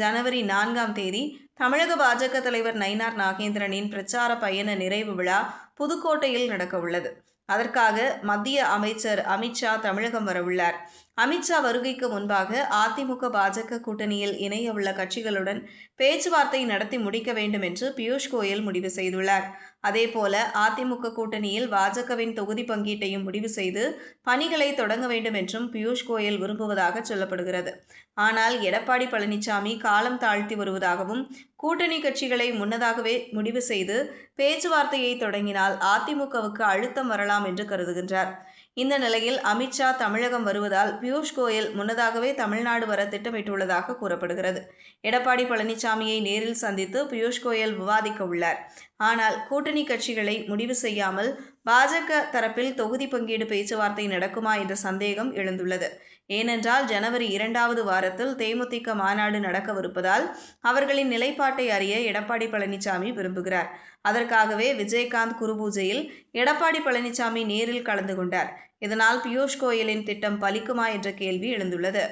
ஜனவரி 4ஆம் தேதி தமிழக பாஜக தலைவர் நயினார் நாகேந்திரனின் பிரச்சார பயண நிறைவு விழா புதுக்கோட்டையில் நடக்கவுள்ளது. அதற்காக மத்திய அமைச்சர் அமித்ஷா தமிழகம் வரவுள்ளார். அமித்ஷா வருகைக்கு முன்பாக அதிமுக பாஜக கூட்டணியில் இணையவுள்ள கட்சிகளுடன் பேச்சுவார்த்தை நடத்தி முடிக்க வேண்டும் என்று பியூஷ் கோயல் முடிவு செய்துள்ளார். அதேபோல அதிமுக கூட்டணியில் பாஜகவின் தொகுதி பங்கீட்டையும் முடிவு செய்து பணிகளை தொடங்க வேண்டும் என்றும் பியூஷ் கோயல் விரும்புவதாக சொல்லப்படுகிறது. ஆனால் எடப்பாடி பழனிசாமி காலம் தாழ்த்தி வருவதாகவும், கூட்டணி கட்சிகளை முன்னதாகவே முடிவு செய்து பேச்சுவார்த்தையை தொடங்கினால் அதிமுகவுக்கு அழுத்தம் வரலாம் என்று கருதுகின்றார். இந்த நிலையில் அமித்ஷா தமிழகம் வருவதால் பியூஷ் கோயல் முன்னதாகவே தமிழ்நாடு வர திட்டமிட்டுள்ளதாக கூறப்படுகிறது. எடப்பாடி பழனிசாமியை நேரில் சந்தித்து பியூஷ் கோயல் விவாதிக்க உள்ளார். ஆனால் கூட்டணி கட்சிகளை முடிவு செய்யாமல் பாஜக தரப்பில் தொகுதி பங்கீடு பேச்சுவார்த்தை நடக்குமா என்ற சந்தேகம் எழுந்துள்ளது. ஏனென்றால் ஜனவரி 2வது வாரத்தில் தேமுதிக மாநாடு நடக்கவிருப்பதால் அவர்களின் நிலைப்பாட்டை அறிய எடப்பாடி பழனிசாமி விரும்புகிறார். அதற்காகவே விஜயகாந்த் குருபூஜையில் எடப்பாடி பழனிசாமி நேரில் கலந்து கொண்டார். இதனால் பியூஷ் கோயலின் திட்டம் பலிக்குமா என்ற கேள்வி எழுந்துள்ளது.